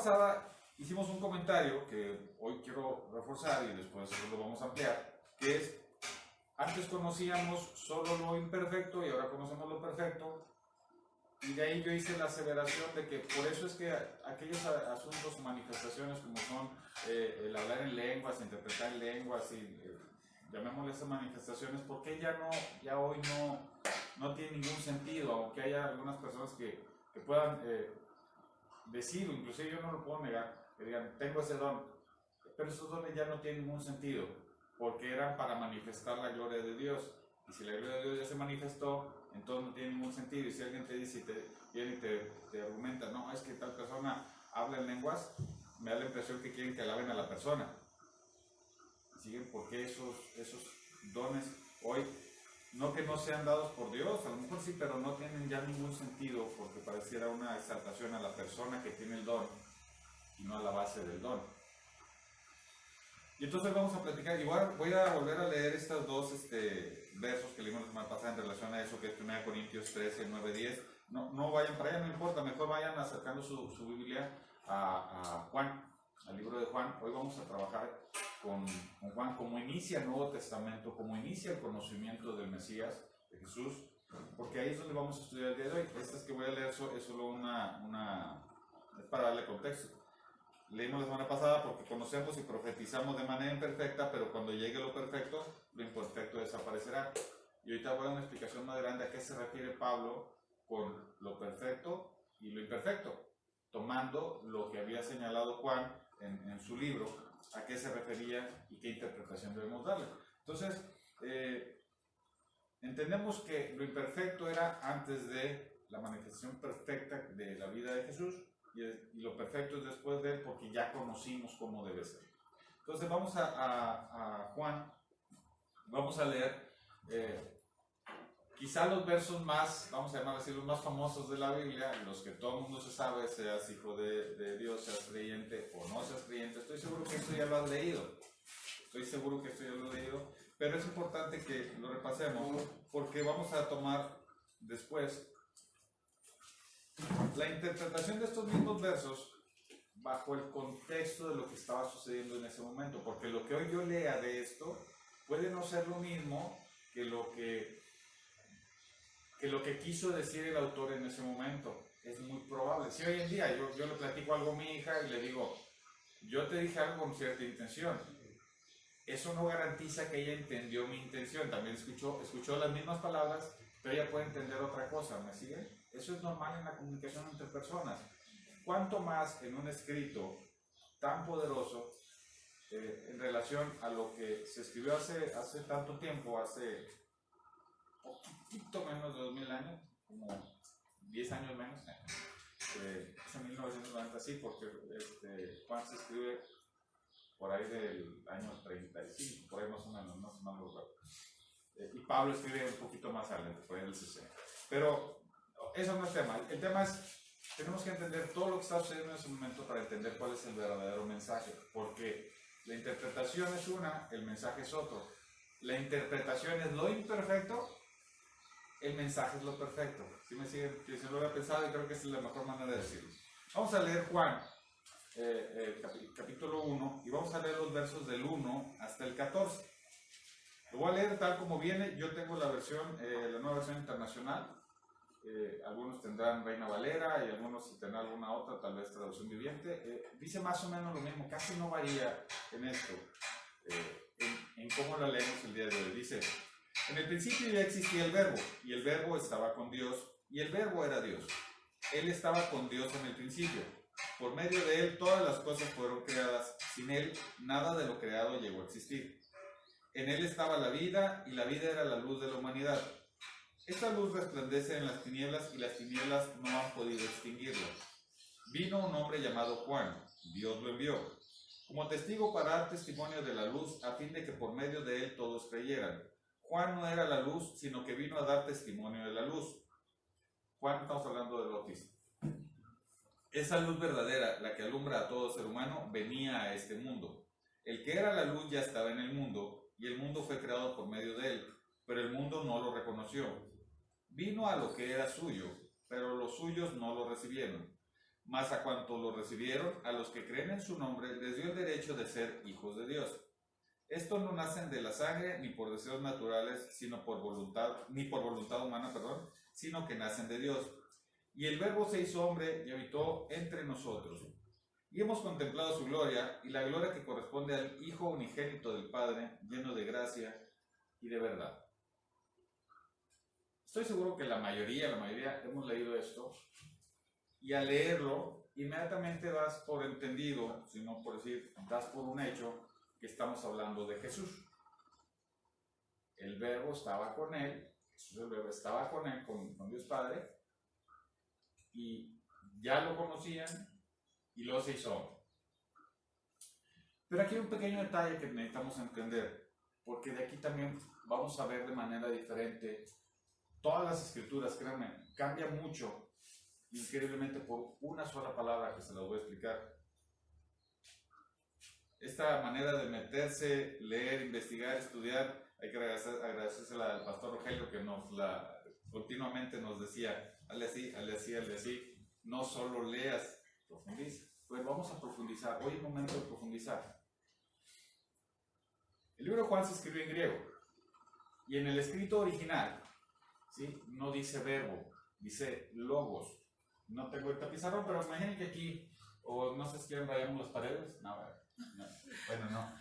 pasada hicimos un comentario que hoy quiero reforzar y después lo vamos a ampliar, que es, antes conocíamos solo lo imperfecto y ahora conocemos lo perfecto, y de ahí yo hice la aseveración de que por eso es que aquellos asuntos o manifestaciones como son el hablar en lenguas, interpretar en lenguas y llamémosle esas manifestaciones, porque ya hoy no tiene ningún sentido, aunque haya algunas personas que puedan decir, o inclusive yo no lo puedo negar, que digan, tengo ese don, pero esos dones ya no tienen ningún sentido, porque eran para manifestar la gloria de Dios, y si la gloria de Dios ya se manifestó, entonces no tiene ningún sentido. Y si alguien te dice y viene y te argumenta, no, es que tal persona habla en lenguas, me da la impresión que quieren que alaben a la persona. ¿Siguen? Porque esos dones hoy, no que no sean dados por Dios, a lo mejor sí, pero no tienen ya ningún sentido, porque pareciera una exaltación a la persona que tiene el don y no a la base del don. Y entonces vamos a platicar, igual voy a volver a leer estos dos versos que leímos la semana pasada en relación a eso, que es 1 Corintios 13, 9, 10. No vayan para allá, no importa, mejor vayan acercando su Biblia a Juan, al libro de Juan. Hoy vamos a trabajar con Juan, cómo inicia el Nuevo Testamento, cómo inicia el conocimiento del Mesías, de Jesús, porque ahí es donde vamos a estudiar el día de hoy. Estas que voy a leer es solo es para darle contexto. Leímos la semana pasada porque conocemos y profetizamos de manera imperfecta, pero cuando llegue lo perfecto, lo imperfecto desaparecerá. Y ahorita voy a dar una explicación más grande a qué se refiere Pablo con lo perfecto y lo imperfecto, tomando lo que había señalado Juan en su libro, a qué se refería y qué interpretación debemos darle. Entonces, entendemos que lo imperfecto era antes de la manifestación perfecta de la vida de Jesús, y lo perfecto es después de él, porque ya conocimos cómo debe ser. Entonces vamos a Juan, vamos a leer quizá los versos más, vamos a llamar así, los más famosos de la Biblia, los que todo el mundo se sabe, seas hijo de Dios, seas creyente o no seas creyente. Estoy seguro que esto ya lo has leído, pero es importante que lo repasemos, porque vamos a tomar después la interpretación de estos mismos versos bajo el contexto de lo que estaba sucediendo en ese momento, porque lo que hoy yo lea de esto puede no ser lo mismo que lo que quiso decir el autor en ese momento. Es muy probable. Si hoy en día yo le platico algo a mi hija y le digo, yo te dije algo con cierta intención, eso no garantiza que ella entendió mi intención. También escuchó las mismas palabras, pero ella puede entender otra cosa. ¿Me sigue? Eso es normal en la comunicación entre personas. Cuanto más en un escrito tan poderoso en relación a lo que se escribió hace tanto tiempo, hace poquito menos de 2000 años, como 10 años menos, es en 1990, sí, porque Juan se escribe por ahí del año 35, por ahí más o menos, no se me acuerdo. Y Pablo escribe un poquito más adelante, por ahí del 60. Pero eso no es tema. El tema es, tenemos que entender todo lo que está sucediendo en ese momento para entender cuál es el verdadero mensaje, porque la interpretación es una, el mensaje es otro. La interpretación es lo imperfecto, el mensaje es lo perfecto. ¿Sí me siguen? Si no lo había pensado, y creo que esa es la mejor manera de decirlo. Vamos a leer Juan, capítulo 1, y vamos a leer los versos del 1 hasta el 14. Lo voy a leer tal como viene. Yo tengo la nueva versión internacional. Algunos tendrán Reina Valera y algunos tendrán alguna otra, tal vez traducción viviente. Dice más o menos lo mismo, casi no varía en esto, en cómo la leemos el día de hoy. Dice, en el principio ya existía el verbo, y el verbo estaba con Dios, y el verbo era Dios. Él estaba con Dios en el principio. Por medio de él todas las cosas fueron creadas. Sin él nada de lo creado llegó a existir. En él estaba la vida, y la vida era la luz de la humanidad. Esta luz resplandece en las tinieblas, y las tinieblas no han podido extinguirla. Vino un hombre llamado Juan, Dios lo envió, como testigo para dar testimonio de la luz, a fin de que por medio de él todos creyeran. Juan no era la luz, sino que vino a dar testimonio de la luz. Juan, estamos hablando del Bautista. Esa luz verdadera, la que alumbra a todo ser humano, venía a este mundo. El que era la luz ya estaba en el mundo, y el mundo fue creado por medio de él, pero el mundo no lo reconoció. Vino a lo que era suyo, pero los suyos no lo recibieron. mas a cuanto lo recibieron, a los que creen en su nombre, les dio el derecho de ser hijos de Dios. Estos no nacen de la sangre, ni por deseos naturales, sino por voluntad, ni por voluntad humana, sino que nacen de Dios. Y el Verbo se hizo hombre y habitó entre nosotros. Y hemos contemplado su gloria, y la gloria que corresponde al Hijo unigénito del Padre, lleno de gracia y de verdad. Estoy seguro que la mayoría hemos leído esto, y al leerlo, inmediatamente das por entendido, si no por decir, das por un hecho, que estamos hablando de Jesús. El Verbo estaba con él, Jesús el Verbo estaba con él, con Dios Padre, y ya lo conocían, y luego se hizo hombre. Pero aquí hay un pequeño detalle que necesitamos entender, porque de aquí también vamos a ver de manera diferente todas las escrituras, créanme, cambia mucho, increíblemente, por una sola palabra que se las voy a explicar. Esta manera de meterse, leer, investigar, estudiar, hay que agradecérsela al pastor Rogelio, que continuamente nos decía, hazle así, hazle así, hazle así, no solo leas, profundiza. Pues vamos a profundizar, hoy es el momento de profundizar. El libro de Juan se escribió en griego, y en el escrito original, ¿sí?, no dice verbo, dice logos. No tengo ahorita pizarrón, pero imaginen que aquí, o no sé si quieren rayamos las paredes. No, bueno, no.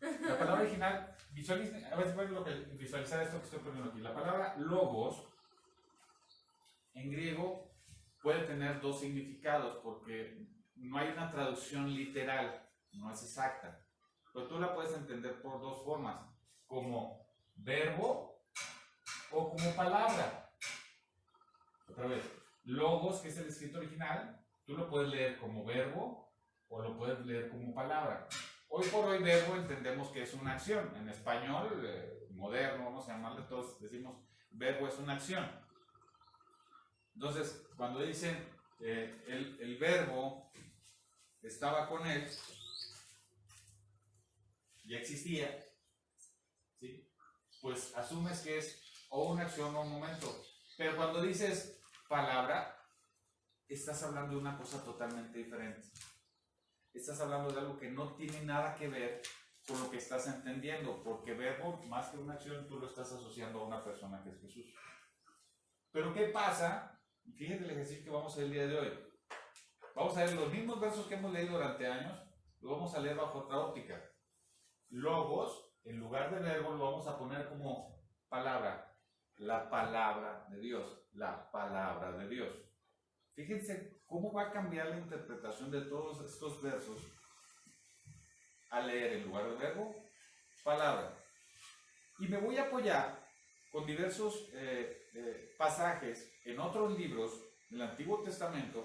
La palabra original, a ver si pueden visualizar esto que estoy poniendo aquí. La palabra logos, en griego, puede tener dos significados, porque no hay una traducción literal, no es exacta. Pero tú la puedes entender por dos formas, como verbo o como palabra. Otra vez, logos, que es el escrito original, tú lo puedes leer como verbo o lo puedes leer como palabra. Hoy por hoy verbo entendemos que es una acción. En español moderno, vamos a llamarle, todos decimos verbo es una acción. Entonces, cuando dicen el verbo estaba con él, ya existía, ¿sí?, pues asumes que es o una acción o un momento. Pero cuando dices palabra, estás hablando de una cosa totalmente diferente. Estás hablando de algo que no tiene nada que ver con lo que estás entendiendo, porque verbo, más que una acción, tú lo estás asociando a una persona que es Jesús. Pero ¿qué pasa? Fíjate el ejercicio que vamos a hacer el día de hoy. Vamos a leer los mismos versos que hemos leído durante años, lo vamos a leer bajo otra óptica. Logos, en lugar de verbo, lo vamos a poner como palabra. La palabra de Dios, la palabra de Dios. Fíjense cómo va a cambiar la interpretación de todos estos versos al leer en lugar de verbo, palabra. Y me voy a apoyar con diversos pasajes en otros libros del Antiguo Testamento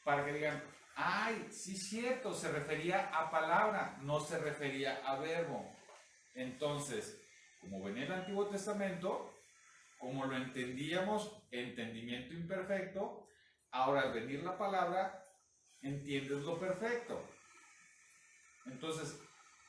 para que digan, ay, sí es cierto, se refería a palabra, no se refería a verbo. Entonces, como venía el Antiguo Testamento, como lo entendíamos, entendimiento imperfecto, ahora al venir la palabra, entiendes lo perfecto. Entonces,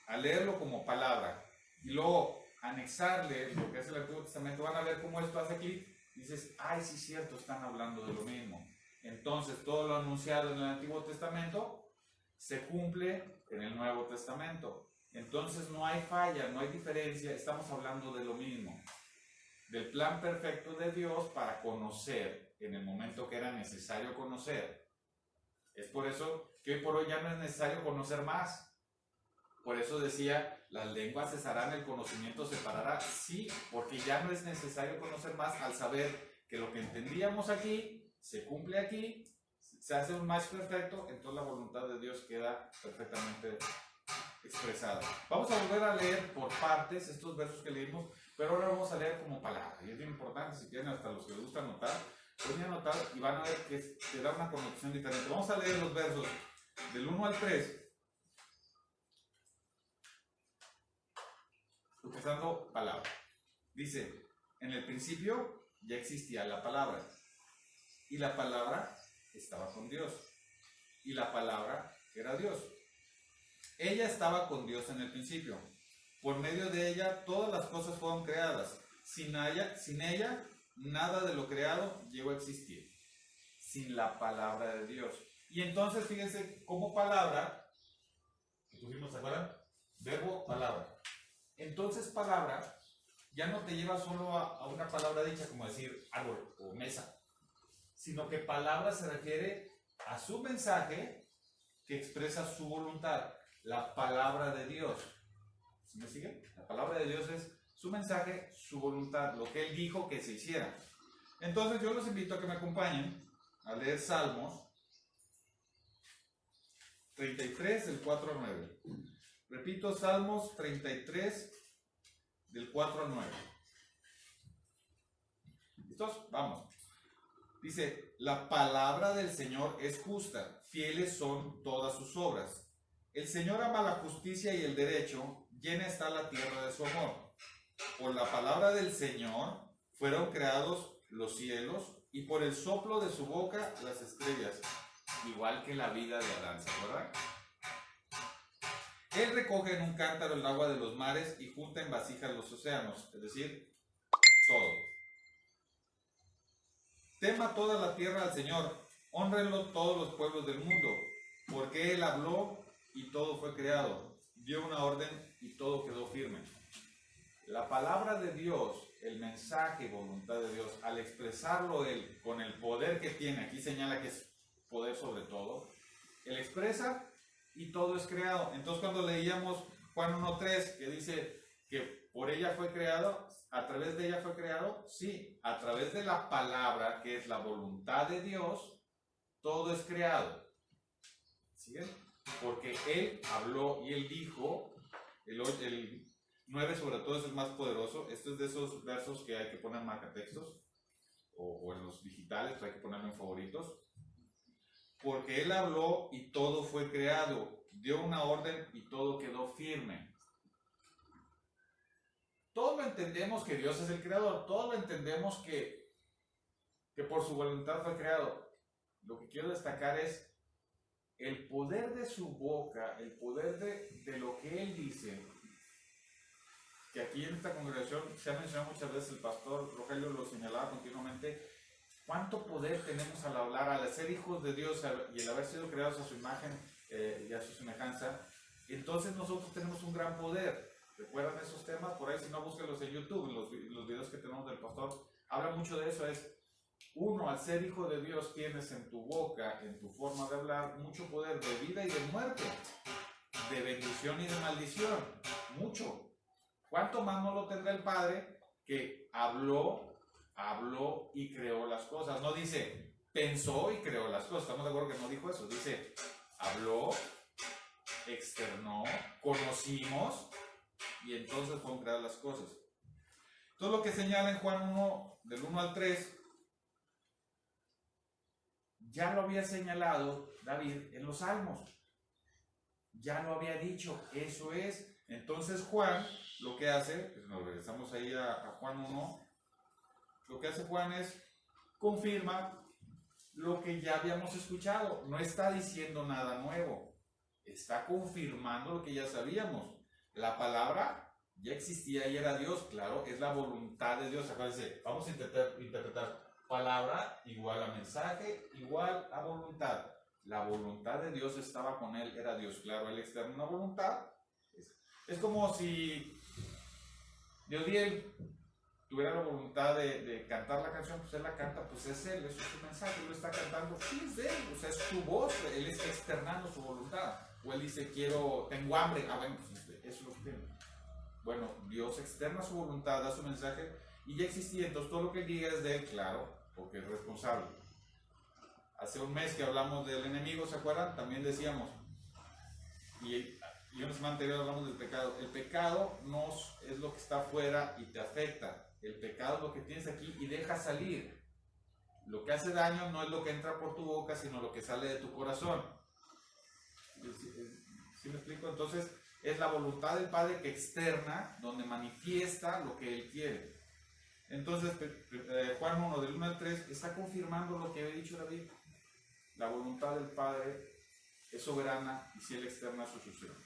al leerlo como palabra y luego anexarle lo que es el Antiguo Testamento, van a ver cómo esto hace clic. Dices, ay, sí es cierto, están hablando de lo mismo. Entonces, todo lo anunciado en el Antiguo Testamento se cumple en el Nuevo Testamento. Entonces no hay falla, no hay diferencia, estamos hablando de lo mismo, del plan perfecto de Dios para conocer en el momento que era necesario conocer. Es por eso que hoy por hoy ya no es necesario conocer más. Por eso decía, las lenguas cesarán, el conocimiento se parará. Sí, porque ya no es necesario conocer más al saber que lo que entendíamos aquí se cumple aquí, se hace un match perfecto, entonces la voluntad de Dios queda perfectamente expresada. Vamos a volver a leer por partes estos versos que leímos, pero ahora vamos a leer como palabra. Y es bien importante, si quieren, hasta los que les gusta anotar, pueden anotar y van a ver que te da una connotación diferente. Vamos a leer los versos del 1 al 3, empezando palabra. Dice, en el principio ya existía la palabra, y la palabra estaba con Dios, y la palabra era Dios. Ella estaba con Dios en el principio. Por medio de ella todas las cosas fueron creadas. Sin ella, nada de lo creado llegó a existir. sin la palabra de Dios. Y entonces fíjense cómo palabra, que pusimos, ¿se acuerdan? Verbo, palabra. Entonces palabra ya no te lleva solo a una palabra dicha como decir árbol o mesa, sino que palabra se refiere a su mensaje que expresa su voluntad, la palabra de Dios. ¿Sí me siguen? La palabra de Dios es su mensaje, su voluntad, lo que Él dijo que se hiciera. Entonces yo los invito a que me acompañen a leer Salmos 33 del 4 al 9. Repito, Salmos 33 del 4 al 9. ¿Listos? Vamos. Dice, la palabra del Señor es justa, fieles son todas sus obras. El Señor ama la justicia y el derecho, llena está la tierra de su amor. Por la palabra del Señor fueron creados los cielos, y por el soplo de su boca las estrellas, igual que la vida de Adán, ¿se acuerdan? Él recoge en un cántaro el agua de los mares y junta en vasijas los océanos, es decir, todo. Tema toda la tierra al Señor, hónrenlo todos los pueblos del mundo, porque Él habló y todo fue creado, dio una orden y todo quedó firme. La palabra de Dios, el mensaje, voluntad de Dios, al expresarlo Él con el poder que tiene, aquí señala que es poder sobre todo, Él expresa y todo es creado. Entonces cuando leíamos Juan 1:3, que dice que por ella fue creado, a través de ella fue creado, sí, a través de la palabra, que es la voluntad de Dios, todo es creado. ¿Siguen? Porque Él habló y Él dijo, el 9 sobre todo es el más poderoso. Esto es de esos versos que hay que poner en marcatextos o en los digitales, hay que ponerlo en favoritos. Porque Él habló y todo fue creado, dio una orden y todo quedó firme. Todos lo entendemos que Dios es el creador, todos lo entendemos que por su voluntad fue creado. Lo que quiero destacar es el poder de su boca, el poder de lo que Él dice, que aquí en esta congregación se ha mencionado muchas veces, el pastor Rogelio lo señalaba continuamente, cuánto poder tenemos al hablar, al ser hijos de Dios y el haber sido creados a su imagen y a su semejanza. Entonces nosotros tenemos un gran poder. ¿Recuerdan esos temas? Por ahí, si no, búsquenlos en YouTube, los videos que tenemos del pastor. Habla mucho de eso, es uno, al ser hijo de Dios, tienes en tu boca, en tu forma de hablar, mucho poder de vida y de muerte, de bendición y de maldición, mucho. ¿Cuánto más no lo tendrá el Padre que habló y creó las cosas? No dice, pensó y creó las cosas. Estamos de acuerdo que no dijo eso. Dice, habló, externó, conocimos y entonces fueron creadas las cosas. Todo lo que señala en Juan 1, del 1 al 3, ya lo había señalado David en los Salmos. Ya lo había dicho, eso es. Entonces Juan lo que hace, pues nos regresamos ahí a Juan 1, lo que hace Juan es confirma lo que ya habíamos escuchado. No está diciendo nada nuevo, está confirmando lo que ya sabíamos. La palabra ya existía y era Dios, claro, es la voluntad de Dios. Acuérdense, vamos a interpretar palabra igual a mensaje, igual a voluntad. La voluntad de Dios estaba con él, era Dios, claro, él externa una voluntad. Es como si Diosdiel tuviera la voluntad de cantar la canción, pues él la canta, pues es él, eso es su mensaje, él lo está cantando, sí es de él, o sea, es su voz, él está externando su voluntad. O él dice, tengo hambre, bueno, pues eso es lo que tiene. Bueno, Dios externa su voluntad, da su mensaje, y ya existía, entonces todo lo que diga es de él, claro, porque es responsable. Hace un mes que hablamos del enemigo, ¿se acuerdan? También decíamos, y una semana anterior hablamos del pecado. El pecado no es lo que está afuera y te afecta. El pecado es lo que tienes aquí y deja salir. Lo que hace daño no es lo que entra por tu boca, sino lo que sale de tu corazón. ¿Sí me explico? Entonces, es la voluntad del Padre que externa, donde manifiesta lo que Él quiere. Entonces, Juan 1, del 1 al 3, está confirmando lo que había dicho David. La voluntad del Padre es soberana y si Él externa su sucesión.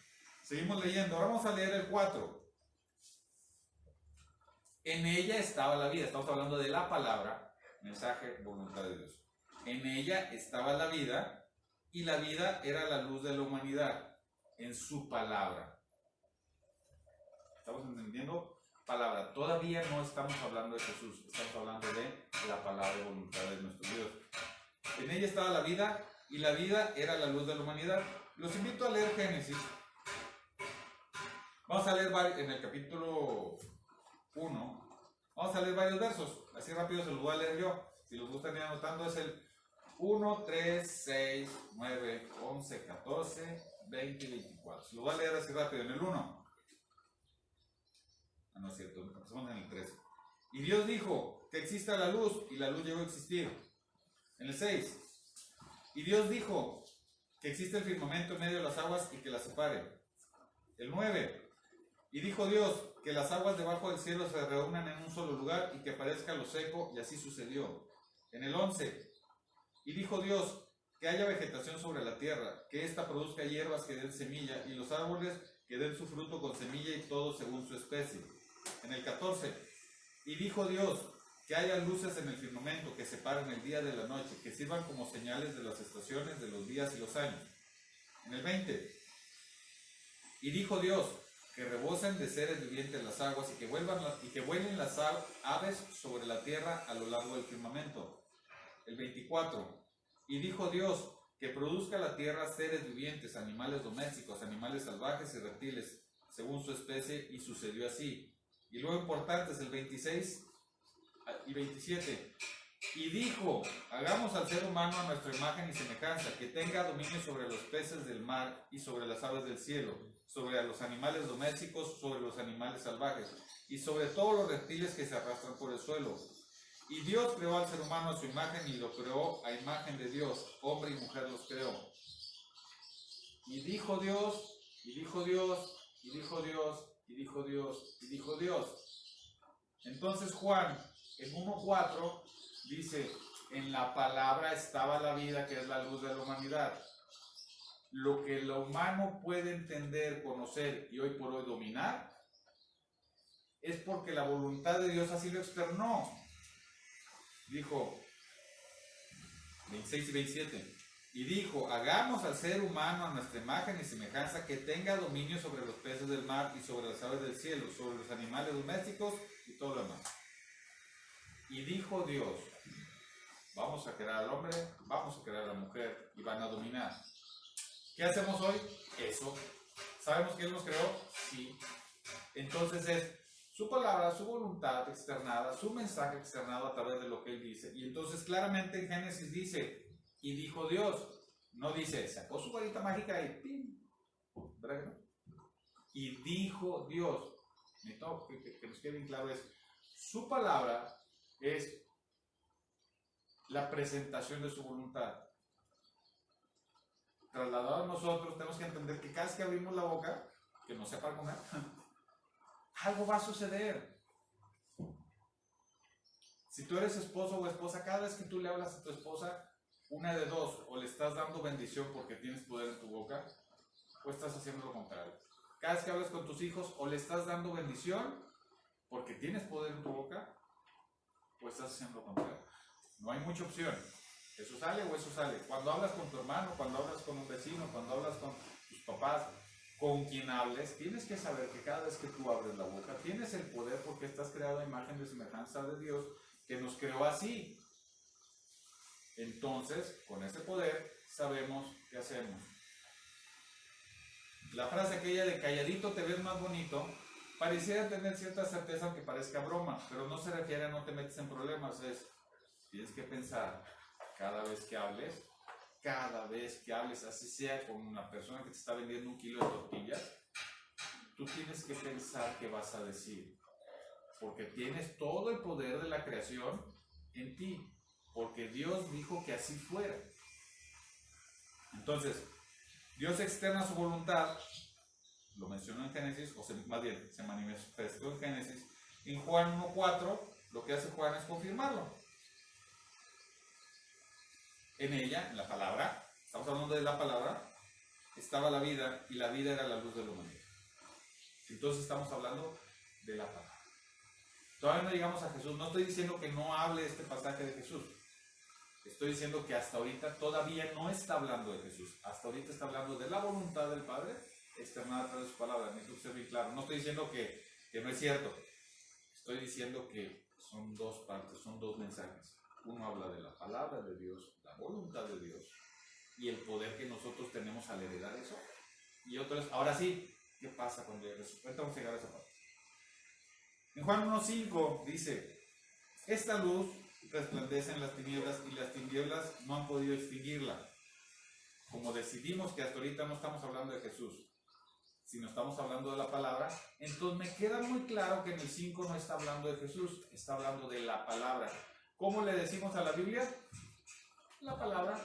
Seguimos leyendo, ahora vamos a leer el 4. En ella estaba la vida, estamos hablando de la palabra, mensaje, voluntad de Dios. En ella estaba la vida, y la vida era la luz de la humanidad, en su palabra. ¿Estamos entendiendo? Palabra. Todavía no estamos hablando de Jesús, estamos hablando de la palabra y voluntad de nuestro Dios. En ella estaba la vida, y la vida era la luz de la humanidad. Los invito a leer Génesis. Vamos a leer en el capítulo 1. Vamos a leer varios versos. Así rápido se los voy a leer yo. Si los gustan ir anotando, es el 1, 3, 6, 9, 11, 14, 20 y 24. Se los voy a leer así rápido. En el 1. No es cierto, empezamos en el 13. Y Dios dijo que exista la luz, y la luz llegó a existir. En el 6. Y Dios dijo que existe el firmamento en medio de las aguas y que las separe. El 9. Y dijo Dios que las aguas debajo del cielo se reúnan en un solo lugar y que aparezca lo seco, y así sucedió. En el 11. Y dijo Dios que haya vegetación sobre la tierra, que ésta produzca hierbas que den semilla, y los árboles que den su fruto con semilla, y todo según su especie. En el 14. Y dijo Dios que haya luces en el firmamento que separen el día de la noche, que sirvan como señales de las estaciones, de los días y los años. En el 20. Y dijo Dios que rebosen de seres vivientes las aguas, y que vuelen las aves sobre la tierra a lo largo del firmamento. El 24. Y dijo Dios que produzca la tierra seres vivientes, animales domésticos, animales salvajes y reptiles, según su especie, y sucedió así. Y luego importantes, el 26 y 27. Y dijo, hagamos al ser humano a nuestra imagen y semejanza, que tenga dominio sobre los peces del mar y sobre las aves del cielo, sobre los animales domésticos, sobre los animales salvajes, y sobre todos los reptiles que se arrastran por el suelo. Y Dios creó al ser humano a su imagen, y lo creó a imagen de Dios, hombre y mujer los creó. Y dijo Dios, y dijo Dios, y dijo Dios, y dijo Dios, y dijo Dios. Entonces Juan, en 1:4, dice, en la palabra estaba la vida, que es la luz de la humanidad. Lo que lo humano puede entender, conocer y hoy por hoy dominar, es porque la voluntad de Dios así lo externó. Dijo, 26 y 27, y dijo, hagamos al ser humano a nuestra imagen y semejanza, que tenga dominio sobre los peces del mar y sobre las aves del cielo, sobre los animales domésticos y todo lo demás. Y dijo Dios, vamos a crear al hombre, vamos a crear a la mujer, y van a dominar. ¿Qué hacemos hoy? Eso. ¿Sabemos que Él nos creó? Sí. Entonces es su palabra, su voluntad externada, su mensaje externado a través de lo que Él dice. Y entonces claramente en Génesis dice, y dijo Dios. No dice, sacó su varita mágica y ¡pim! ¿Verdad que no? Y dijo Dios. Necesito que nos quede bien claro es, su palabra es la presentación de su voluntad. Trasladado a nosotros, tenemos que entender que cada vez que abrimos la boca, que no sea para comer, algo va a suceder. Si tú eres esposo o esposa, cada vez que tú le hablas a tu esposa, una de dos, o le estás dando bendición porque tienes poder en tu boca, o estás haciendo lo contrario. Cada vez que hablas con tus hijos, o le estás dando bendición porque tienes poder en tu boca, o estás haciendo lo contrario. No hay mucha opción. Eso sale o eso sale. Cuando hablas con tu hermano, cuando hablas con un vecino, cuando hablas con tus papás, con quien hables, tienes que saber que cada vez que tú abres la boca, tienes el poder porque estás creado a imagen y semejanza de Dios, que nos creó así. Entonces, con ese poder, sabemos qué hacemos. La frase aquella de calladito te ves más bonito, pareciera tener cierta certeza aunque parezca broma, pero no se refiere a no te metes en problemas, es, tienes que pensar cada vez que hables, así sea con una persona que te está vendiendo 1 kilo de tortillas, tú tienes que pensar qué vas a decir, porque tienes todo el poder de la creación en ti, porque Dios dijo que así fuera. Entonces, Dios externa su voluntad, lo mencionó en Génesis, o más bien, se manifestó en Génesis. En Juan 1:4, lo que hace Juan es confirmarlo. En ella, en la palabra, estamos hablando de la palabra, estaba la vida, y la vida era la luz de la humanidad. Entonces estamos hablando de la palabra. Todavía no llegamos a Jesús. No estoy diciendo que no hable este pasaje de Jesús. Estoy diciendo que hasta ahorita todavía no está hablando de Jesús. Hasta ahorita está hablando de la voluntad del Padre externada a través de su palabra. Necesito ser bien claro. No estoy diciendo que no es cierto. Estoy diciendo que son dos partes, son dos mensajes. Uno habla de la palabra de Dios, la voluntad de Dios y el poder que nosotros tenemos al heredar eso. Y otro es, ahora sí, ¿qué pasa cuando llegue eso? Ahorita vamos a llegar a esa parte. En Juan 1.5 dice, esta luz resplandece en las tinieblas y las tinieblas no han podido extinguirla. Como decidimos que hasta ahorita no estamos hablando de Jesús, sino estamos hablando de la palabra, entonces me queda muy claro que en el 5 no está hablando de Jesús, está hablando de la palabra. ¿Cómo le decimos a la Biblia? La palabra.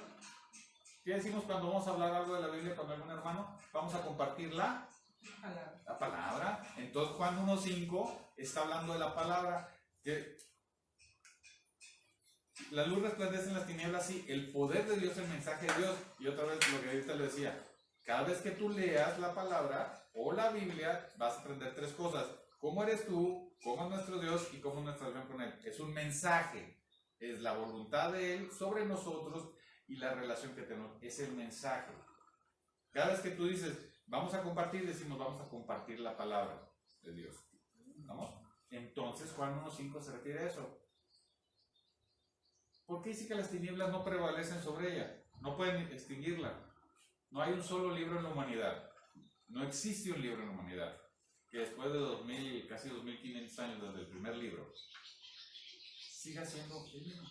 ¿Qué decimos cuando vamos a hablar algo de la Biblia con algún hermano? Vamos a compartir la palabra. Entonces Juan 1.5 está hablando de la palabra. Que la luz resplandece en las tinieblas, sí, el poder de Dios, el mensaje de Dios. Y otra vez lo que ahorita le decía, cada vez que tú leas la palabra o la Biblia, vas a aprender tres cosas. ¿Cómo eres tú? ¿Cómo es nuestro Dios? ¿Y cómo es nuestra relación con Él? Es un mensaje, es la voluntad de Él sobre nosotros y la relación que tenemos. Es el mensaje. Cada vez que tú dices, vamos a compartir, decimos, vamos a compartir la palabra de Dios. ¿Vamos? Entonces Juan 1.5 se refiere a eso. ¿Por qué dice que las tinieblas no prevalecen sobre ella? No pueden extinguirla. No hay un solo libro en la humanidad. No existe un libro en la humanidad que después de casi 2500 años desde el primer libro siga siendo el mismo.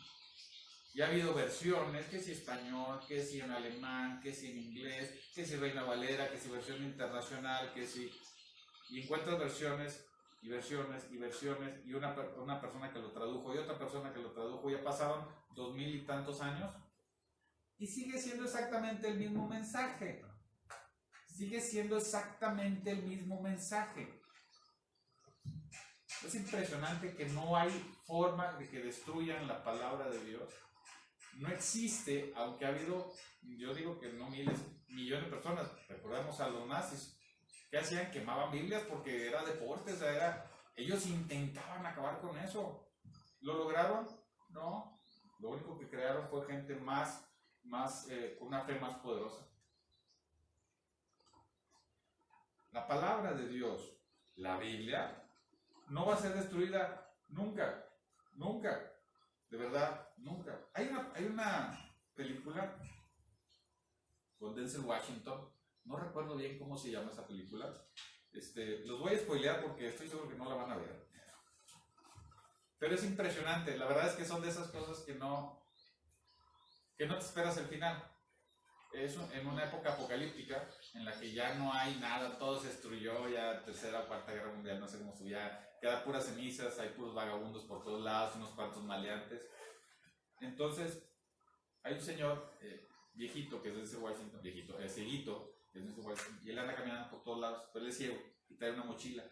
Y ha habido versiones, que si español, que si en alemán, que si en inglés, que si Reina Valera, que si versión internacional, que si... Y encuentras versiones y versiones y versiones y una persona que lo tradujo y otra persona que lo tradujo. Ya pasaron 2000 y tantos años y sigue siendo exactamente el mismo mensaje. Sigue siendo exactamente el mismo mensaje. Es impresionante que no hay forma de que destruyan la palabra de Dios. No existe, aunque ha habido, yo digo que no miles, millones de personas. Recordemos a los nazis. ¿Qué hacían? Quemaban Biblias porque era deporte, o sea, ellos intentaban acabar con eso. ¿Lo lograron? No. Lo único que crearon fue gente con una fe más poderosa. La palabra de Dios, la Biblia, no va a ser destruida nunca, nunca, de verdad, nunca. Hay una película con Denzel Washington, no recuerdo bien cómo se llama esa película. Los voy a spoilear porque estoy seguro que no la van a ver. Pero es impresionante, la verdad es que son de esas cosas que no te esperas el final. Es en una época apocalíptica en la que ya no hay nada, todo se destruyó, ya tercera o cuarta guerra mundial, no sé cómo subía, queda puras cenizas, hay puros vagabundos por todos lados, unos cuantos maleantes. Entonces, hay un señor viejito, que es de ese Washington, cieguito, que es de ese Washington, y él anda caminando por todos lados, pero él es ciego y trae una mochila.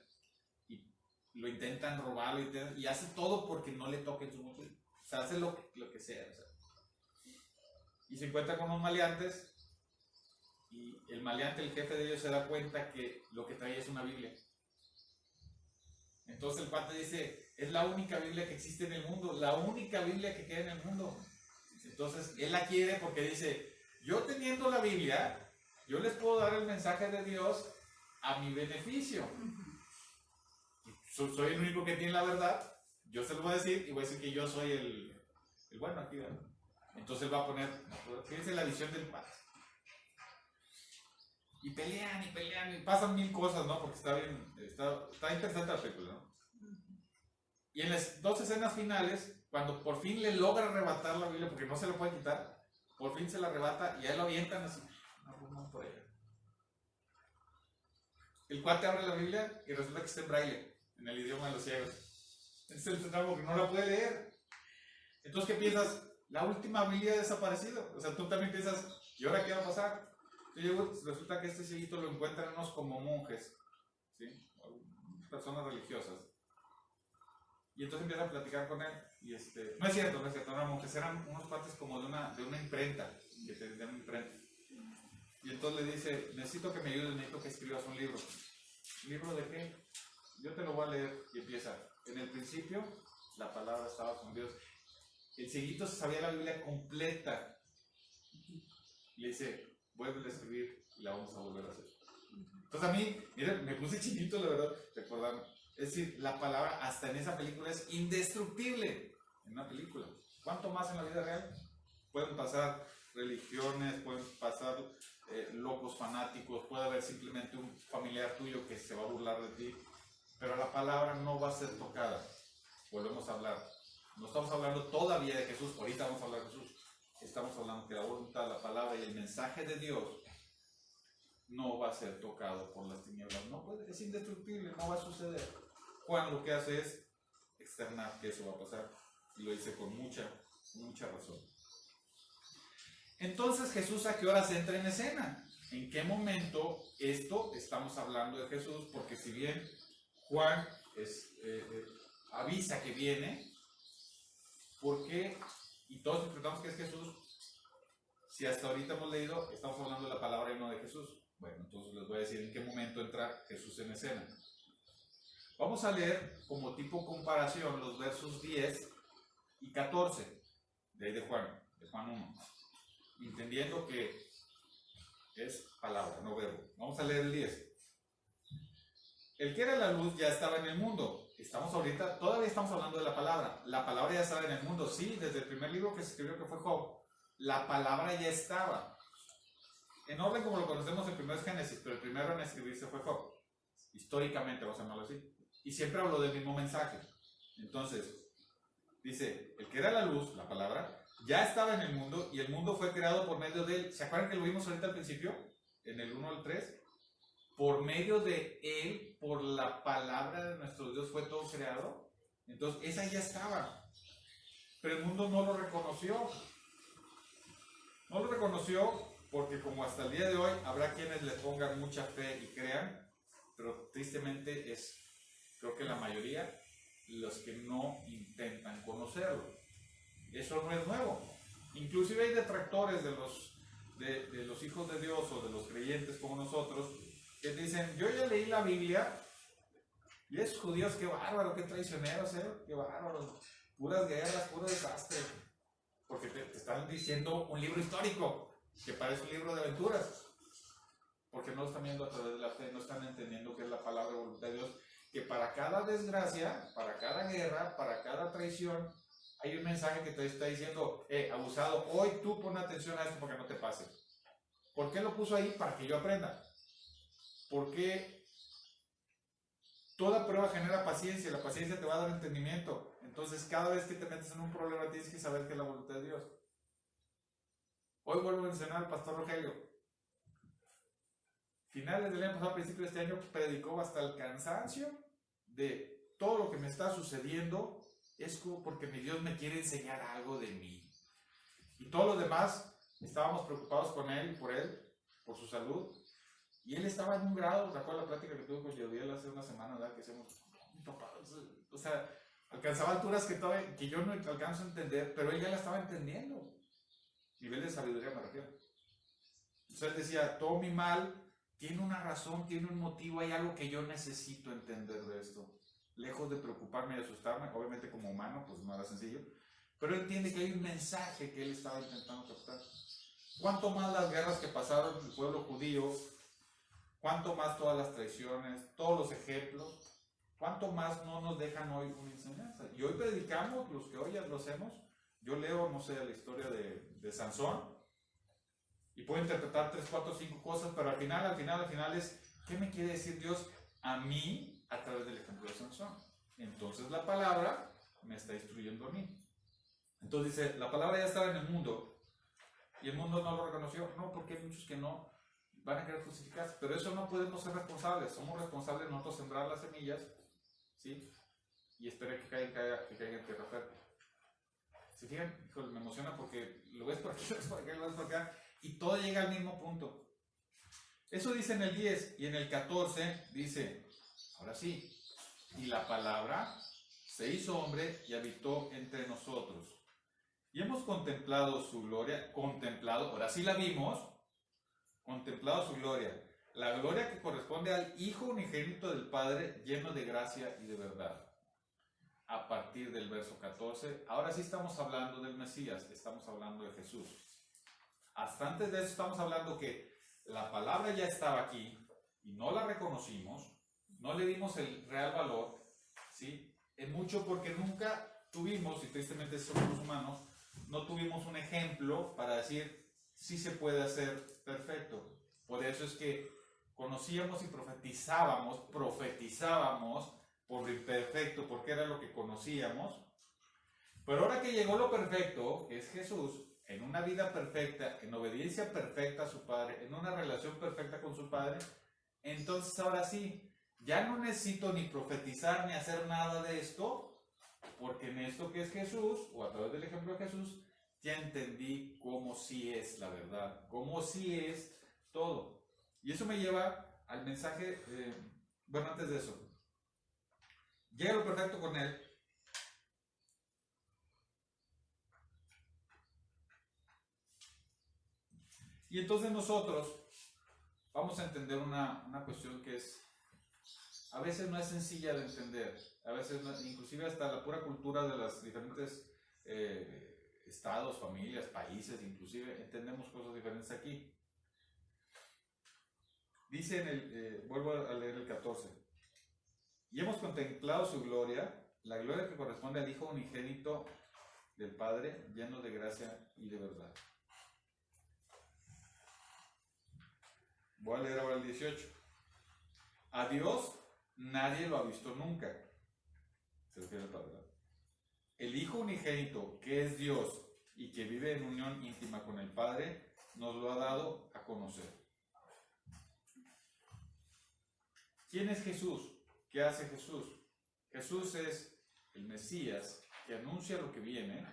Y lo intentan robarlo y hace todo porque no le toquen su mochila. O sea, hace lo que sea, o sea. Y se encuentra con unos maleantes y el maleante, el jefe de ellos, se da cuenta que lo que trae es una Biblia. Entonces el cuate dice, es la única Biblia que existe en el mundo, la única Biblia que queda en el mundo. Entonces él la quiere porque dice, yo teniendo la Biblia, yo les puedo dar el mensaje de Dios a mi beneficio. Soy el único que tiene la verdad, yo se lo voy a decir y voy a decir que yo soy el bueno aquí, ¿verdad? Entonces él va a poner, fíjense la visión del padre. Y pelean y pasan mil cosas, ¿no? Porque está interesante la película, ¿no? Y en las dos escenas finales, cuando por fin le logra arrebatar la Biblia, porque no se la puede quitar, por fin se la arrebata y ahí lo avientan así. No, por allá. El cuate abre la Biblia y resulta que está en braille, en el idioma de los ciegos. Entonces es algo que no la puede leer. Entonces, ¿qué piensas? La última Biblia ha desaparecido. O sea, tú también piensas, ¿y ahora qué va a pasar? Entonces, resulta que este cieguito lo encuentran unos como monjes, ¿sí? Personas religiosas. Y entonces empieza a platicar con él. Y no es cierto, no eran monjes, eran unos cuates como de una imprenta, que tenían una imprenta. Y entonces le dice, necesito que me ayudes, necesito que escribas un libro. ¿Libro de qué? Yo te lo voy a leer. Y empieza, en el principio, la palabra estaba con Dios. El cieguito se sabía la Biblia completa. Y le dice, vuelve a escribir y la vamos a volver a hacer. Entonces a mí, miren, me puse chiquito, la verdad, recordando. Es decir, la palabra hasta en esa película es indestructible. En una película. ¿Cuánto más en la vida real? Pueden pasar religiones, pueden pasar locos fanáticos, puede haber simplemente un familiar tuyo que se va a burlar de ti, pero la palabra no va a ser tocada. Volvemos a hablar. No estamos hablando todavía de Jesús, ahorita vamos a hablar de Jesús. Estamos hablando que la voluntad, la palabra y el mensaje de Dios no va a ser tocado por las tinieblas. No puede, es indestructible, no va a suceder. Juan lo que hace es externar que eso va a pasar, y lo dice con mucha razón. Entonces, ¿Jesús a qué horas entra en escena? ¿En qué momento esto estamos hablando de Jesús? Porque si bien Juan avisa que viene, ¿por qué? Y todos interpretamos que es Jesús. Si hasta ahorita hemos leído, estamos hablando de la palabra y no de Jesús. Bueno, entonces les voy a decir en qué momento entra Jesús en escena. Vamos a leer como tipo comparación los versos 10 y 14 de ahí de Juan 1. Entendiendo que es palabra, no verbo. Vamos a leer el 10. El que era la luz ya estaba en el mundo. Todavía estamos hablando de la palabra. La palabra ya estaba en el mundo, sí, desde el primer libro que se escribió, que fue Job. La palabra ya estaba. En orden como lo conocemos, el primero es Génesis, pero el primero en escribirse fue Job. Históricamente, vamos a llamarlo así. Y siempre habló del mismo mensaje. Entonces, dice, el que era la luz, la palabra, ya estaba en el mundo y el mundo fue creado por medio de él. ¿Se acuerdan que lo vimos ahorita al principio? En el 1 al 3. Por medio de él, por la palabra de nuestro Dios fue todo creado. Entonces, esa ya estaba. Pero el mundo no lo reconoció. No lo reconoció porque como hasta el día de hoy habrá quienes le pongan mucha fe y crean, pero tristemente creo que la mayoría, los que no intentan conocerlo. Eso no es nuevo. Inclusive hay detractores de los hijos de Dios o de los creyentes como nosotros que dicen, yo ya leí la Biblia y esos judíos, qué bárbaro, qué traicioneros, qué bárbaro, puras guerras, puro desastre, porque te están diciendo un libro histórico que parece un libro de aventuras, porque no lo están viendo a través de la fe, no están entendiendo que es la palabra y voluntad de Dios, que para cada desgracia, para cada guerra, para cada traición, hay un mensaje que te está diciendo, abusado, hoy tú pon atención a esto para que no te pase. ¿Por qué lo puso ahí? Para que yo aprenda. Porque toda prueba genera paciencia, la paciencia te va a dar entendimiento. Entonces, cada vez que te metes en un problema, tienes que saber que es la voluntad de Dios. Hoy vuelvo a mencionar al pastor Rogelio. Finales del año pasado, principio de este año, predicó hasta el cansancio de todo lo que me está sucediendo. Es como porque mi Dios me quiere enseñar algo de mí. Y todos los demás estábamos preocupados con él, por su salud. Y él estaba en un grado, ¿recuerda la plática que tuve con Yodiel hace una semana, ¿verdad? Que decíamos, papá, o sea, alcanzaba alturas que yo no alcanzo a entender, pero él ya la estaba entendiendo. Nivel de sabiduría me refiero. Entonces él decía, todo mi mal tiene una razón, tiene un motivo, hay algo que yo necesito entender de esto. Lejos de preocuparme y asustarme, obviamente como humano, pues no era sencillo, pero él entiende que hay un mensaje que él estaba intentando captar. Cuánto más las guerras que pasaron en el pueblo judío, cuánto más todas las traiciones, todos los ejemplos, cuánto más no nos dejan hoy una enseñanza. Y hoy predicamos, los que hoy ya lo hacemos, yo leo, no sé, la historia de Sansón, y puedo interpretar 3, 4, 5 cosas, pero al final es, ¿qué me quiere decir Dios a mí a través del ejemplo de Sansón? Entonces la palabra me está instruyendo a mí. Entonces dice, la palabra ya estaba en el mundo, y el mundo no lo reconoció. No, porque hay muchos que no van a querer justificarse, pero eso no podemos ser responsables. Somos responsables nosotros sembrar las semillas, ¿sí? Y esperar que caiga en tierra fértil. ¿Se fijan? Híjole, me emociona porque lo ves por aquí, lo ves por acá, lo ves por acá, y todo llega al mismo punto. Eso dice en el 10, y en el 14 dice, ahora sí, y la palabra se hizo hombre y habitó entre nosotros. Y hemos contemplado su gloria, ahora sí la vimos, contemplado su gloria, la gloria que corresponde al Hijo unigénito del Padre, lleno de gracia y de verdad. a partir del verso 14. Ahora sí estamos hablando del Mesías, estamos hablando de Jesús. Hasta antes de eso estamos hablando que la palabra ya estaba aquí y no la reconocimos, no le dimos el real valor, ¿sí? En mucho porque nunca tuvimos, y tristemente somos los humanos, no tuvimos un ejemplo para decir si se puede hacer perfecto. Por eso es que conocíamos y profetizábamos por lo imperfecto, porque era lo que conocíamos. Pero ahora que llegó lo perfecto, que es Jesús, en una vida perfecta, en obediencia perfecta a su Padre, en una relación perfecta con su Padre, entonces ahora sí, ya no necesito ni profetizar ni hacer nada de esto, porque en esto que es Jesús, o a través del ejemplo de Jesús, ya entendí cómo sí es la verdad, cómo sí es todo. Y eso me lleva al mensaje, bueno, antes de eso, llega lo perfecto con Él. Y entonces nosotros vamos a entender una cuestión que es, a veces no es sencilla de entender, a veces no, inclusive hasta la pura cultura de las diferentes estados, familias, países, inclusive entendemos cosas diferentes aquí. Dice en el, vuelvo a leer el 14, y hemos contemplado su gloria, la gloria que corresponde al Hijo unigénito del Padre, lleno de gracia y de verdad. Voy a leer ahora el 18. A Dios nadie lo ha visto nunca. Se refiere al Padre. El Hijo unigénito, que es Dios y que vive en unión íntima con el Padre, nos lo ha dado a conocer. ¿Quién es Jesús? ¿Qué hace Jesús? Jesús es el Mesías que anuncia lo que viene,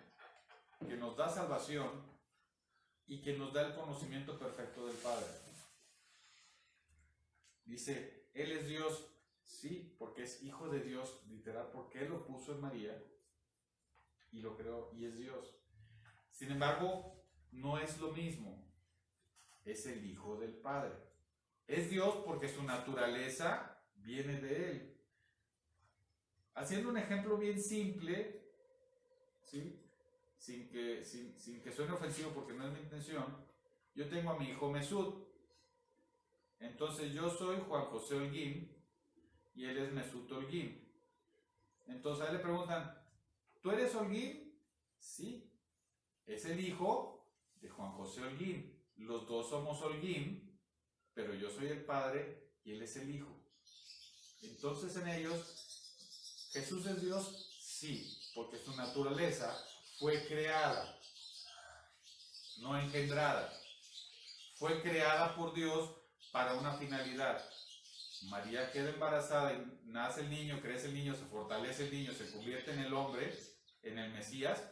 que nos da salvación y que nos da el conocimiento perfecto del Padre. Dice, Él es Dios, sí, porque es Hijo de Dios, literal, porque Él lo puso en María y lo creó y es Dios. Sin embargo, no es lo mismo, es el Hijo del Padre. Es Dios porque su naturaleza viene de Él. Haciendo un ejemplo bien simple, ¿sí? sin que suene ofensivo porque no es mi intención, yo tengo a mi hijo Mesut. Entonces yo soy Juan José Holguín y él es Mesut Holguín. Entonces a él le preguntan, ¿tú eres Holguín? Sí, es el hijo de Juan José Holguín. Los dos somos Holguín, pero yo soy el padre y él es el hijo. Entonces en ellos, ¿Jesús es Dios? Sí, porque su naturaleza fue creada, no engendrada. Fue creada por Dios para una finalidad. María queda embarazada, y nace el niño, crece el niño, se fortalece el niño, se convierte en el hombre, en el Mesías,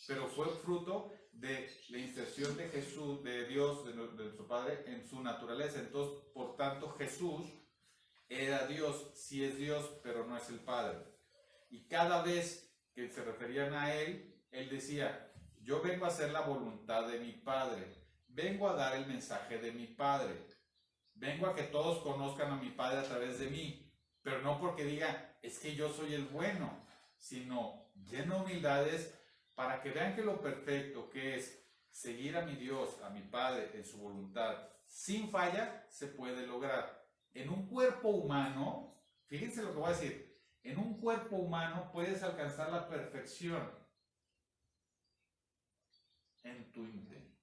pero fue fruto de la inserción de Jesús, de Dios, de su Padre, en su naturaleza. Entonces, por tanto, Jesús era Dios, sí es Dios, pero no es el Padre. Y cada vez que se referían a Él, Él decía, yo vengo a hacer la voluntad de mi Padre, vengo a dar el mensaje de mi Padre. Vengo a que todos conozcan a mi Padre a través de mí, pero no porque diga, es que yo soy el bueno, sino lleno de humildades para que vean que lo perfecto que es seguir a mi Dios, a mi Padre en su voluntad, sin falla, se puede lograr. En un cuerpo humano, fíjense lo que voy a decir, en un cuerpo humano puedes alcanzar la perfección en tu intento.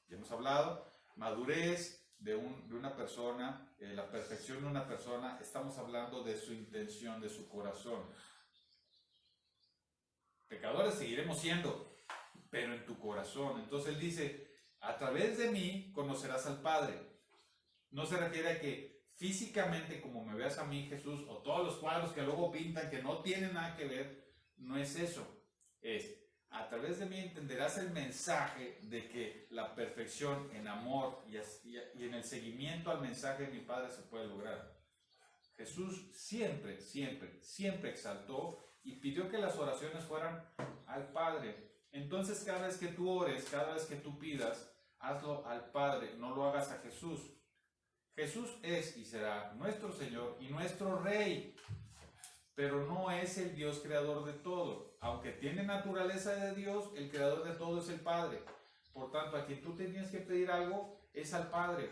Ya hemos hablado, madurez de una persona, la perfección de una persona, estamos hablando de su intención, de su corazón. Pecadores seguiremos siendo, pero en tu corazón. Entonces Él dice, a través de mí conocerás al Padre. No se refiere a que físicamente como me veas a mí, Jesús, o todos los cuadros que luego pintan que no tienen nada que ver, no es eso. Es, a través de mí entenderás el mensaje de que la perfección en amor y en el seguimiento al mensaje de mi Padre se puede lograr. Jesús siempre, siempre, siempre exaltó y pidió que las oraciones fueran al Padre. Entonces cada vez que tú ores, cada vez que tú pidas, hazlo al Padre, no lo hagas a Jesús. Jesús es y será nuestro Señor y nuestro Rey. pero no es el Dios creador de todo. Aunque tiene naturaleza de Dios, el creador de todo es el Padre. Por tanto, a quien tú tenías que pedir algo es al Padre.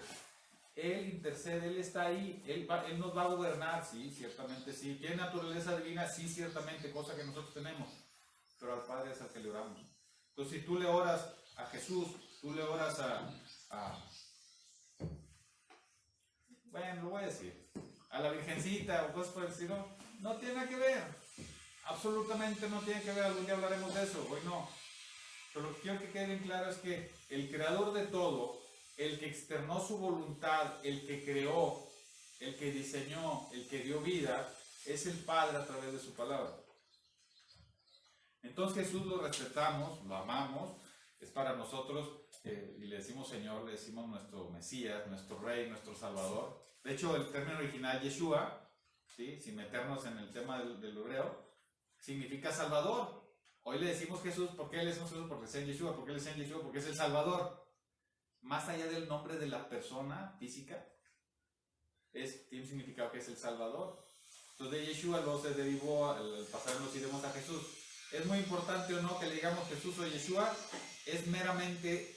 Él intercede, Él está ahí, Él nos va a gobernar, sí, ciertamente sí. Tiene naturaleza divina, sí, ciertamente, cosa que nosotros tenemos. Pero al Padre es al que le oramos. Entonces, si tú le oras a Jesús, tú le oras bueno, lo voy a decir, a la Virgencita o cosas por el estilo, no tiene nada que ver. Absolutamente no tiene que ver. Algún día hablaremos de eso, hoy no. Pero lo que quiero que quede bien claro es que el creador de todo, el que externó su voluntad, el que creó, el que diseñó, el que dio vida, es el Padre a través de su palabra. Entonces Jesús lo respetamos, lo amamos, es para nosotros, y le decimos Señor, le decimos nuestro Mesías, nuestro Rey, nuestro Salvador. De hecho, el término original Yeshua, ¿sí?, sin meternos en el tema del hebreo, significa Salvador. Hoy le decimos Jesús. ¿Por qué le decimos Jesús? Porque es en Yeshua. ¿Por qué le decimos Yeshua? Porque es el Salvador. Más allá del nombre de la persona física, tiene un significado que es el Salvador. Entonces de Yeshua luego se derivó al pasar los idiomas a Jesús. ¿Es muy importante o no que le digamos Jesús o Yeshua? Es meramente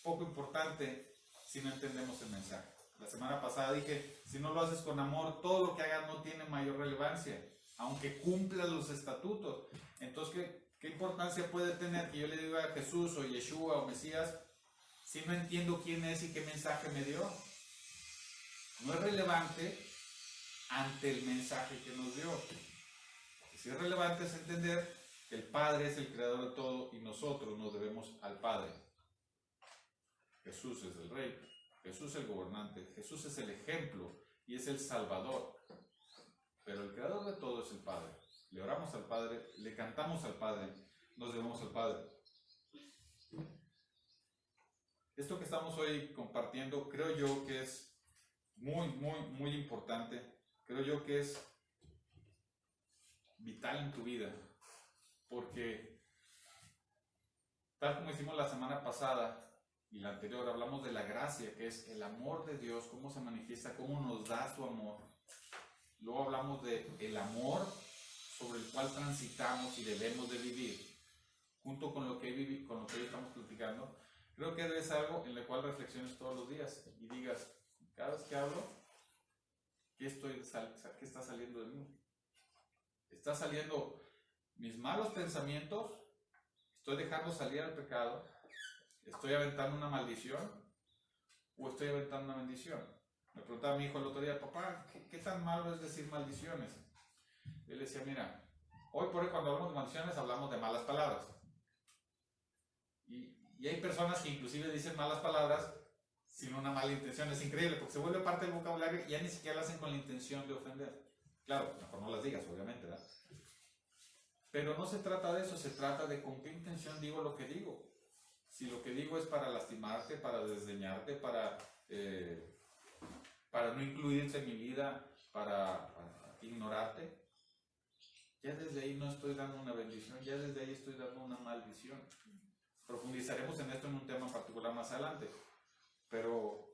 poco importante si no entendemos el mensaje. La semana pasada dije, si no lo haces con amor, todo lo que hagas no tiene mayor relevancia, aunque cumplas los estatutos. Entonces, ¿qué importancia puede tener que yo le diga a Jesús o Yeshua o Mesías si no entiendo quién es y qué mensaje me dio? No es relevante ante el mensaje que nos dio. Lo que sí es relevante es entender que el Padre es el creador de todo y nosotros nos debemos al Padre. Jesús es el Rey, Jesús es el gobernante, Jesús es el ejemplo y es el Salvador. Pero el creador de todo es el Padre. Le oramos al Padre, le cantamos al Padre, nos debemos al Padre. Esto que estamos hoy compartiendo, creo yo que es muy, muy, muy importante. Creo yo que es vital en tu vida, porque tal como hicimos la semana pasada y la anterior, hablamos de la gracia, que es el amor de Dios, cómo se manifiesta, cómo nos da su amor. Luego hablamos de el amor sobre el cual transitamos y debemos de vivir, junto con lo que hoy estamos platicando. Creo que es algo en lo cual reflexiones todos los días y digas, cada vez que hablo, ¿qué está saliendo de mí? ¿Está saliendo mis malos pensamientos? ¿Estoy dejando salir al pecado? ¿Estoy aventando una maldición? ¿O estoy aventando una bendición? Me preguntaba mi hijo el otro día, papá, ¿qué tan malo es decir maldiciones? Yo le decía, mira, hoy por hoy cuando hablamos de maldiciones hablamos de malas palabras. Y hay personas que inclusive dicen malas palabras sin una mala intención. Es increíble porque se vuelve parte del vocabulario y ya ni siquiera lo hacen con la intención de ofender. Claro, mejor no las digas, obviamente, ¿verdad? Pero no se trata de eso, se trata de con qué intención digo lo que digo. Si lo que digo es para lastimarte, para desdeñarte, para no incluirte en mi vida, para ignorarte, ya desde ahí no estoy dando una bendición, ya desde ahí estoy dando una maldición. Profundizaremos en esto en un tema particular más adelante, pero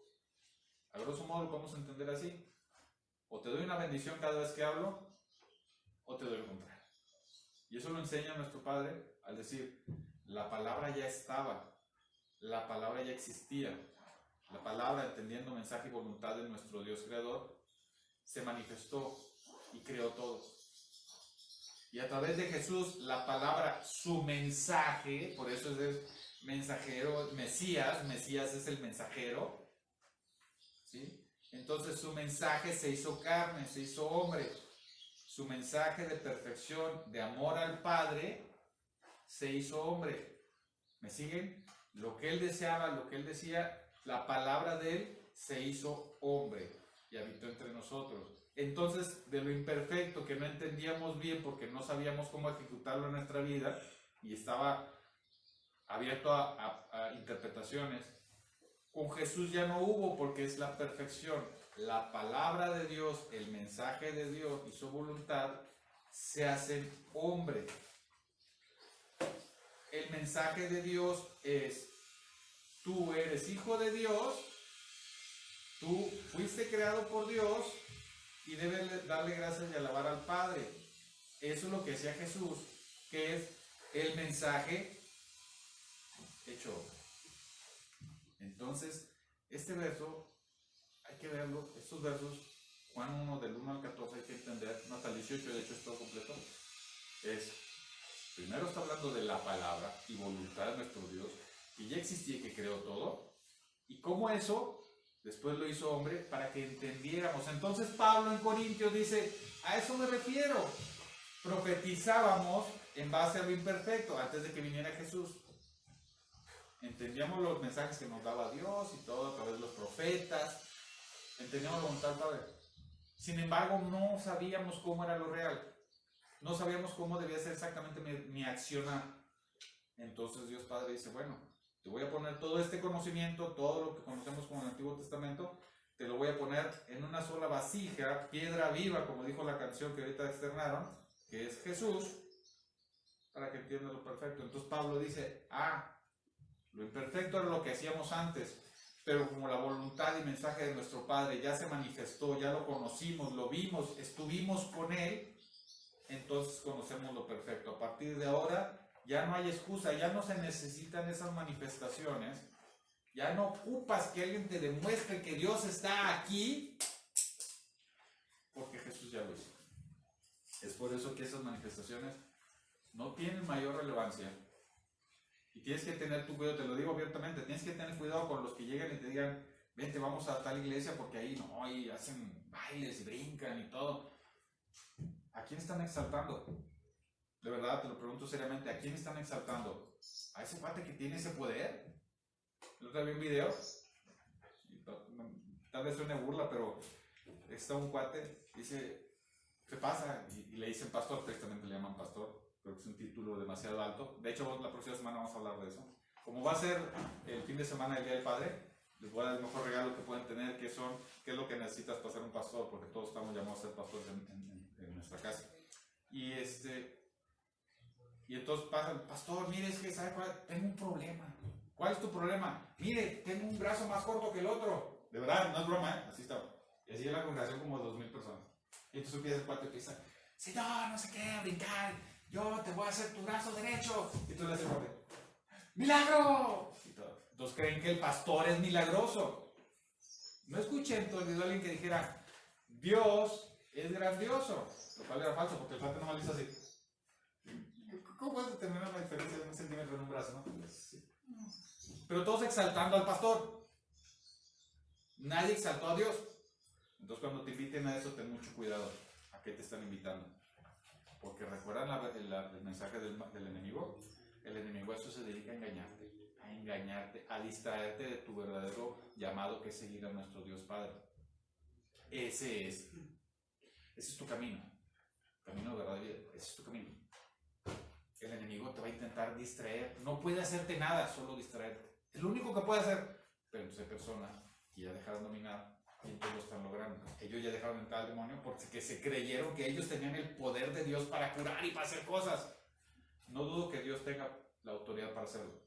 a grosso modo lo podemos entender así. O te doy una bendición cada vez que hablo, o te doy lo contrario. Y eso lo enseña nuestro Padre al decir, la palabra ya estaba, la palabra ya existía, la palabra, entendiendo mensaje y voluntad de nuestro Dios creador, se manifestó y creó todo. Y a través de Jesús, la palabra, su mensaje, por eso es el mensajero, Mesías es el mensajero, ¿sí? Entonces su mensaje se hizo carne, se hizo hombre. Su mensaje de perfección, de amor al Padre, se hizo hombre. ¿Me siguen? Lo que él deseaba, lo que él decía, la palabra de él se hizo hombre y habitó entre nosotros. Entonces, de lo imperfecto que no entendíamos bien porque no sabíamos cómo ejecutarlo en nuestra vida y estaba abierto a interpretaciones, con Jesús ya no hubo porque es la perfección. La palabra de Dios, el mensaje de Dios y su voluntad se hacen hombre. El mensaje de Dios es, tú eres hijo de Dios, tú fuiste creado por Dios, y debe darle gracias y alabar al Padre. Eso es lo que decía Jesús, que es el mensaje hecho hombre. Entonces, este verso, hay que verlo, estos versos, Juan 1 del 1 al 14 hay que entender, no hasta el 18 de hecho es todo completo, primero está hablando de la palabra y voluntad de nuestro Dios, que ya existía y que creó todo, y cómo eso después lo hizo hombre para que entendiéramos. Entonces Pablo en Corintios dice, a eso me refiero, profetizábamos en base a lo imperfecto antes de que viniera Jesús. Entendíamos los mensajes que nos daba Dios y todo a través de los profetas, entendíamos la voluntad del Padre. Sin embargo, no sabíamos cómo era lo real. No sabíamos cómo debía ser exactamente mi accionar. Entonces Dios Padre dice, bueno, te voy a poner todo este conocimiento, todo lo que conocemos como el Antiguo Testamento, te lo voy a poner en una sola vasija, piedra viva, como dijo la canción que ahorita externaron, que es Jesús, para que entiendan lo perfecto. Entonces Pablo dice, lo imperfecto era lo que hacíamos antes, pero como la voluntad y mensaje de nuestro Padre ya se manifestó, ya lo conocimos, lo vimos, estuvimos con Él, entonces conocemos lo perfecto. A partir de ahora ya no hay excusa, ya no se necesitan esas manifestaciones, ya no ocupas que alguien te demuestre que Dios está aquí, porque Jesús ya lo hizo. Es por eso que esas manifestaciones no tienen mayor relevancia. Y tienes que tener tu cuidado, te lo digo abiertamente, tienes que tener cuidado con los que llegan y te digan, vente, vamos a tal iglesia porque ahí no, y hacen bailes y brincan y todo. ¿A quién están exaltando? De verdad, te lo pregunto seriamente, ¿a quién están exaltando? ¿A ese cuate que tiene ese poder? Yo te vi un video, tal vez suene burla, pero está un cuate, dice, ¿qué pasa? Y le dicen pastor, tristemente le llaman pastor. Creo que es un título demasiado alto. De hecho, la próxima semana vamos a hablar de eso. Como va a ser el fin de semana del Día del Padre, les voy a dar el mejor regalo que pueden tener, que es lo que necesitas para ser un pastor, porque todos estamos llamados a ser pastores en nuestra casa. Y entonces pasa el pastor, mire, es que ¿sabe cuál? Tengo un problema. ¿Cuál es tu problema? Mire, tengo un brazo más corto que el otro. De verdad, no es broma, ¿eh? Así estaba. Y así en la congregación como 2,000 personas. Y entonces empieza el cuate y empieza, Señor, no sé qué, brincar. Yo te voy a hacer tu brazo derecho. Y tú le haces fuerte. ¡Milagro! Y todo. Entonces creen que el pastor es milagroso. No escuché entonces de alguien que dijera, Dios es grandioso. Lo cual era falso, porque el cuate nomás le hizo así. ¿Cómo puedes determinar la diferencia de 1 centímetro en un brazo, no? Sí. Pero todos exaltando al pastor. Nadie exaltó a Dios. Entonces cuando te inviten a eso, ten mucho cuidado. ¿A qué te están invitando? Porque recuerdan el mensaje del enemigo. El enemigo a eso se dedica a engañarte, a distraerte de tu verdadero llamado, que es seguir a nuestro Dios Padre. Ese es tu camino. Camino de verdad y vida. Ese es tu camino. El enemigo te va a intentar distraer. No puede hacerte nada, solo distraerte. Es lo único que puede hacer. Pero entonces hay personas que ya dejaron dominar. Y entonces lo están logrando. Ellos ya dejaron entrar al demonio porque se creyeron que ellos tenían el poder de Dios para curar y para hacer cosas. No dudo que Dios tenga la autoridad para hacerlo.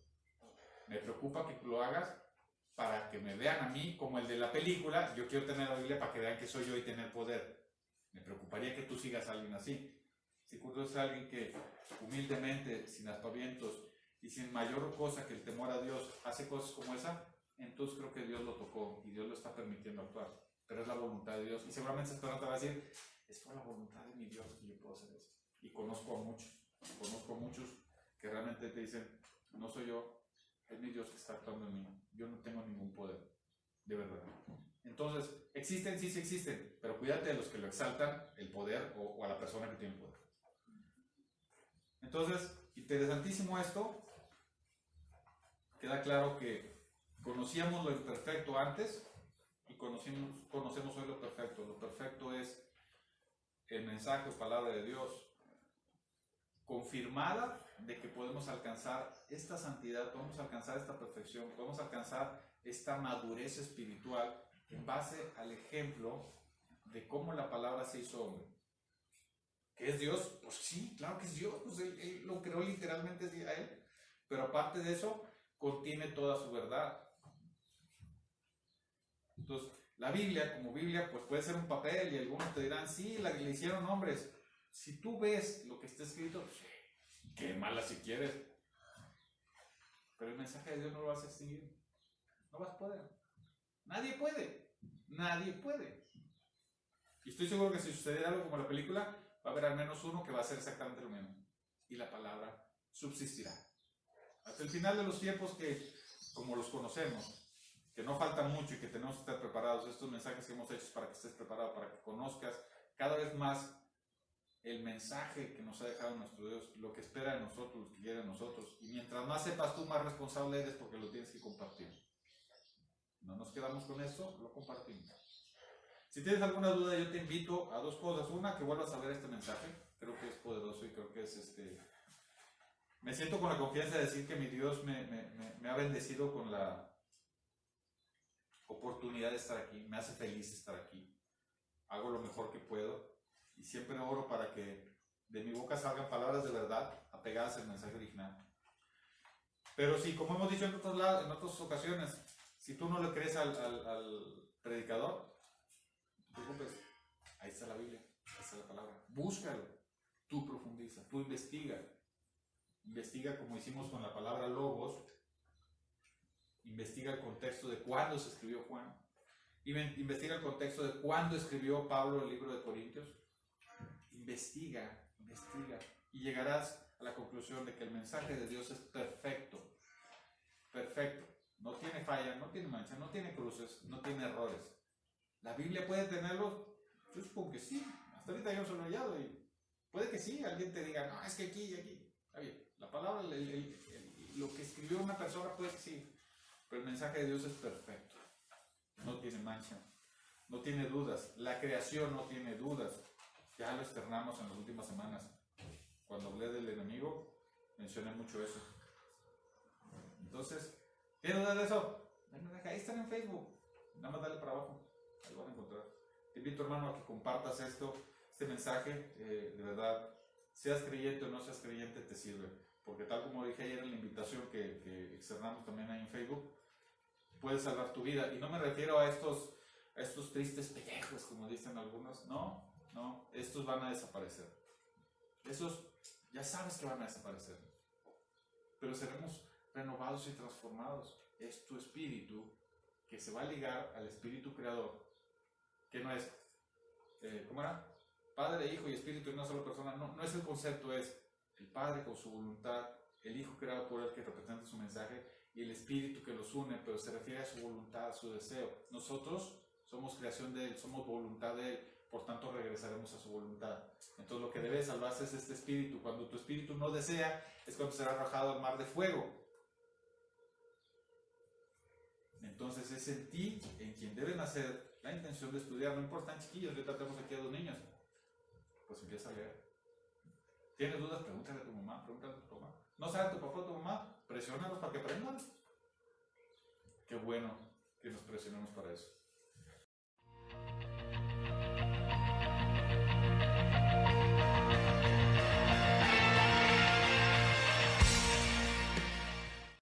Me preocupa que lo hagas para que me vean a mí como el de la película. Yo quiero tener la Biblia para que vean que soy yo y tener poder. Me preocuparía que tú sigas a alguien así. Si conoces a alguien que humildemente, sin aspavientos y sin mayor cosa que el temor a Dios, hace cosas como esa, entonces creo que Dios lo tocó y Dios lo está permitiendo actuar. Pero es la voluntad de Dios. Y seguramente esta persona te va a decir, es por la voluntad de mi Dios que yo puedo hacer eso. Y conozco a muchos que realmente te dicen, no soy yo, es mi Dios que está actuando en mí. Yo no tengo ningún poder, de verdad. Entonces, existen, sí existen, pero cuídate de los que lo exaltan, el poder o a la persona que tiene el poder. Entonces, interesantísimo esto. Queda claro que conocíamos lo imperfecto antes y conocemos hoy lo perfecto. Lo perfecto es el mensaje o palabra de Dios, confirmada de que podemos alcanzar esta santidad, podemos alcanzar esta perfección, podemos alcanzar esta madurez espiritual en base al ejemplo de cómo la palabra se hizo hombre. ¿Que es Dios? Pues sí, claro que es Dios, pues él lo creó literalmente a Él, pero aparte de eso, contiene toda su verdad. Entonces, La Biblia, como Biblia, pues puede ser un papel y algunos te dirán, sí, le hicieron hombres. Si tú ves lo que está escrito, qué mala si quieres. Pero el mensaje de Dios no lo vas a extinguir. No vas a poder. Nadie puede. Nadie puede. Y estoy seguro que si sucediera algo como la película, va a haber al menos uno que va a hacer exactamente lo mismo. Y la palabra subsistirá. Hasta el final de los tiempos que, como los conocemos, que no falta mucho y que tenemos que estar preparados, estos mensajes que hemos hecho es para que estés preparado, para que conozcas cada vez más el mensaje que nos ha dejado nuestro Dios, lo que espera de nosotros, lo que quiere de nosotros. Y mientras más sepas tú, más responsable eres porque lo tienes que compartir. No nos quedamos con esto, lo compartimos. Si tienes alguna duda, yo te invito a dos cosas. Una, que vuelvas a ver este mensaje. Creo que es poderoso y creo que es Me siento con la confianza de decir que mi Dios me ha bendecido con la oportunidad de estar aquí. Me hace feliz estar aquí. Hago lo mejor que puedo. Y siempre oro para que de mi boca salgan palabras de verdad apegadas al mensaje original. Pero sí, como hemos dicho en otras ocasiones, si tú no le crees al predicador, no te preocupes, ahí está la Biblia, ahí está la palabra. Búscalo, tú profundiza, tú investiga. Investiga como hicimos con la palabra logos. Investiga el contexto de cuándo se escribió Juan. Investiga el contexto de cuándo escribió Pablo el libro de Corintios. Investiga. Y llegarás a la conclusión de que el mensaje de Dios es perfecto. Perfecto. No tiene falla, no tiene mancha, no tiene cruces, no tiene errores. ¿La Biblia puede tenerlos? Yo supongo que sí. Hasta ahorita yo no se lo he hallado y puede que sí. Alguien te diga, no, es que aquí y aquí. Está bien. La palabra, lo que escribió una persona puede que sí. Pero el mensaje de Dios es perfecto. No tiene mancha. No tiene dudas. La creación no tiene dudas. Ya lo externamos en las últimas semanas. Cuando hablé del enemigo, mencioné mucho eso. Entonces, ¿tienes dudas de eso? Ahí están en Facebook. Nada más dale para abajo. Ahí van a encontrar. Te invito, hermano, a que compartas este mensaje. De verdad, seas creyente o no seas creyente, te sirve. Porque tal como dije ayer en la invitación que externamos también ahí en Facebook, puede salvar tu vida. Y no me refiero a estos tristes pellejos, como dicen algunos. No, estos van a desaparecer. Esos ya sabes que van a desaparecer. Pero seremos renovados y transformados. Es tu espíritu que se va a ligar al espíritu creador, que no es, ¿cómo era? Padre, Hijo y Espíritu en una sola persona. No es el concepto, es el Padre con su voluntad, el Hijo creado por Él que representa su mensaje y el Espíritu que los une, pero se refiere a su voluntad, a su deseo. Nosotros somos creación de Él, somos voluntad de Él, por tanto regresaremos a su voluntad. Entonces lo que debe salvarse es este espíritu. Cuando tu espíritu no desea, es cuando será arrojado al mar de fuego. Entonces es en ti, en quien debe nacer la intención de estudiar. No importa, chiquillos, ahorita tenemos aquí a 2 niños. Pues empieza a leer. ¿Tienes dudas? Pregúntale a tu mamá, pregúntale a tu papá. ¿No sabe tu papá o tu mamá? Presiónalos para que aprendan. Qué bueno que nos presionemos para eso.